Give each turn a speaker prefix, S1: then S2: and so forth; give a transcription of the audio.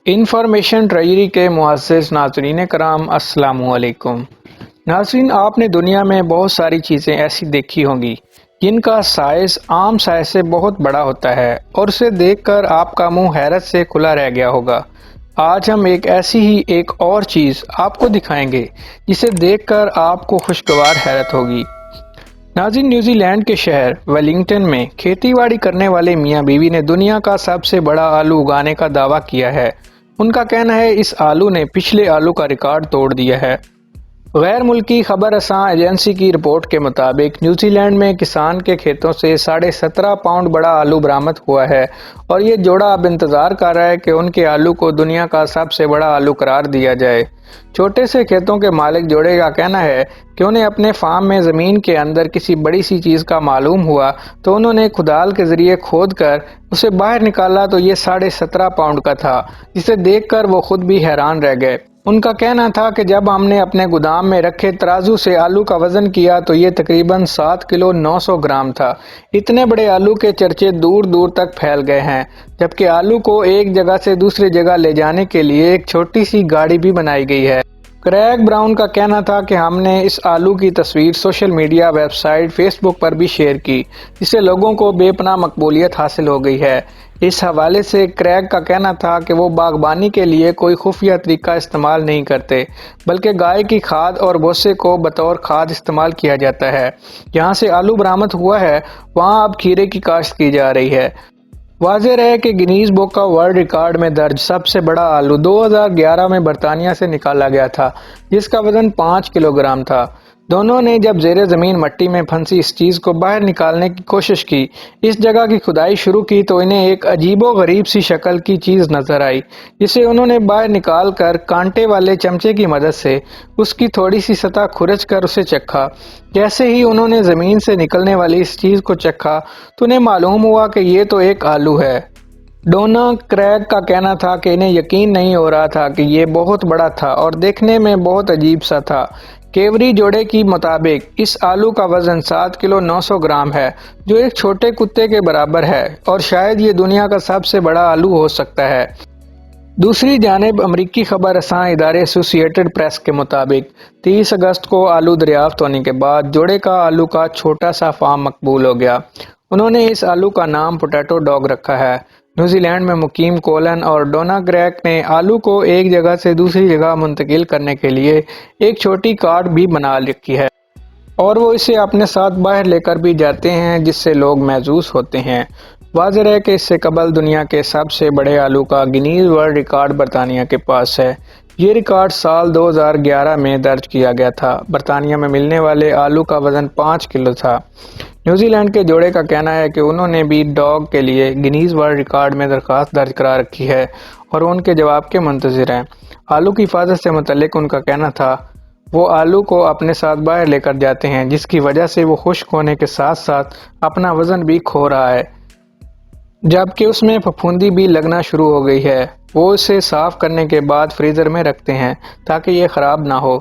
S1: Information treasury کے معزز ناظرین کرام السلام علیکم۔ ناظرین، آپ نے دنیا میں بہت ساری چیزیں ایسی دیکھی ہوں گی جن کا سائز عام سائز سے بہت بڑا ہوتا ہے اور اسے دیکھ کر آپ کا منہ حیرت سے کھلا رہ گیا ہوگا۔ آج ہم ایسی ہی ایک اور چیز آپ کو دکھائیں گے جسے دیکھ کر آپ کو خوشگوار حیرت ہوگی۔ ناظرین، نیوزی لینڈ کے شہر ویلنگٹن میں کھیتی باڑی کرنے والے میاں بیوی نے دنیا کا سب سے بڑا آلو اگانے کا دعویٰ کیا ہے۔ ان کا کہنا ہے اس آلو نے پچھلے آلو کا ریکارڈ توڑ دیا ہے۔ غیر ملکی خبر رساں ایجنسی کی رپورٹ کے مطابق نیوزی لینڈ میں کسان کے کھیتوں سے 17.5 پاؤنڈ بڑا آلو برآمد ہوا ہے اور یہ جوڑا اب انتظار کر رہا ہے کہ ان کے آلو کو دنیا کا سب سے بڑا آلو قرار دیا جائے۔ چھوٹے سے کھیتوں کے مالک جوڑے کا کہنا ہے کہ انہیں اپنے فارم میں زمین کے اندر کسی بڑی سی چیز کا معلوم ہوا تو انہوں نے کھدال کے ذریعے کھود کر اسے باہر نکالا تو یہ 17.5 پاؤنڈ کا تھا، جسے دیکھ کر وہ خود بھی حیران رہ گئے۔ ان کا کہنا تھا کہ جب ہم نے اپنے گودام میں رکھے ترازو سے آلو کا وزن کیا تو یہ تقریباً 7 کلو 900 گرام تھا۔ اتنے بڑے آلو کے چرچے دور دور تک پھیل گئے ہیں، جبکہ آلو کو ایک جگہ سے دوسری جگہ لے جانے کے لیے ایک چھوٹی سی گاڑی بھی بنائی گئی ہے۔ کریگ براؤن کا کہنا تھا کہ ہم نے اس آلو کی تصویر social media website Facebook پر بھی شیئر کی، جس سے لوگوں کو بے پناہ مقبولیت حاصل ہو گئی ہے۔ اس حوالے سے کریگ کا کہنا تھا کہ وہ باغبانی کے لیے کوئی خفیہ طریقہ استعمال نہیں کرتے، بلکہ گائے کی کھاد اور بھوسے کو بطور کھاد استعمال کیا جاتا ہے۔ جہاں سے آلو برآمد ہوا ہے وہاں اب کھیرے کی کاشت کی جا رہی ہے۔ واضح رہے کہ Guinness book of world record میں درج سب سے بڑا آلو 2011 میں برطانیہ سے نکالا گیا تھا، جس کا وزن 5 کلو گرام تھا۔ دونوں نے جب زیر زمین مٹی میں پھنسی اس چیز کو باہر نکالنے کی کوشش کی، اس جگہ کی کھدائی شروع کی تو انہیں ایک عجیب و غریب سی شکل کی چیز نظر آئی، جسے انہوں نے باہر نکال کر کانٹے والے چمچے کی مدد سے اس کی تھوڑی سی سطح کھرچ کر اسے چکھا۔ جیسے ہی انہوں نے زمین سے نکلنے والی اس چیز کو چکھا تو انہیں معلوم ہوا کہ یہ تو ایک آلو ہے۔ ڈونا کریگ کا کہنا تھا کہ انہیں یقین نہیں ہو رہا تھا کہ یہ بہت بڑا تھا اور دیکھنے میں بہت عجیب سا تھا۔ کیوری جوڑے کی مطابق اس آلو کا وزن 7 کلو 900 گرام ہے، جو ایک چھوٹے کتے کے برابر ہے، اور شاید یہ دنیا کا سب سے بڑا آلو ہو سکتا ہے۔ دوسری جانب امریکی خبر رساں ادارے ایسوسی ایٹڈ پریس کے مطابق 30 اگست کو آلو دریافت ہونے کے بعد جوڑے کا آلو کا چھوٹا سا فارم مقبول ہو گیا۔ انہوں نے اس آلو کا نام پوٹیٹو ڈاگ رکھا ہے۔ نیوزی لینڈ میں مقیم کولن اور ڈونا کریگ نے آلو کو ایک جگہ سے دوسری جگہ منتقل کرنے کے لیے ایک چھوٹی کارٹ بھی بنا رکھی ہے اور وہ اسے اپنے ساتھ باہر لے کر بھی جاتے ہیں، جس سے لوگ محظوظ ہوتے ہیں۔ واضح ہے کہ اس سے قبل دنیا کے سب سے بڑے آلو کا گنیز ورلڈ ریکارڈ برطانیہ کے پاس ہے۔ یہ ریکارڈ سال 2011 میں درج کیا گیا تھا۔ برطانیہ میں ملنے والے آلو کا وزن 5 کلو تھا۔ نیوزی لینڈ کے جوڑے کا کہنا ہے کہ انہوں نے بھی ڈاگ کے لیے گنیز ورلڈ ریکارڈ میں درخواست درج کرا رکھی ہے اور وہ ان کے جواب کے منتظر ہیں۔ آلو کی حفاظت سے متعلق ان کا کہنا تھا، وہ آلو کو اپنے ساتھ باہر لے کر جاتے ہیں، جس کی وجہ سے وہ خشک ہونے کے ساتھ ساتھ اپنا وزن بھی کھو رہا ہے، جبکہ اس میں پھپھوندی بھی لگنا شروع ہو گئی ہے۔ وہ اسے صاف کرنے کے بعد فریزر میں رکھتے ہیں تاکہ یہ خراب نہ ہو۔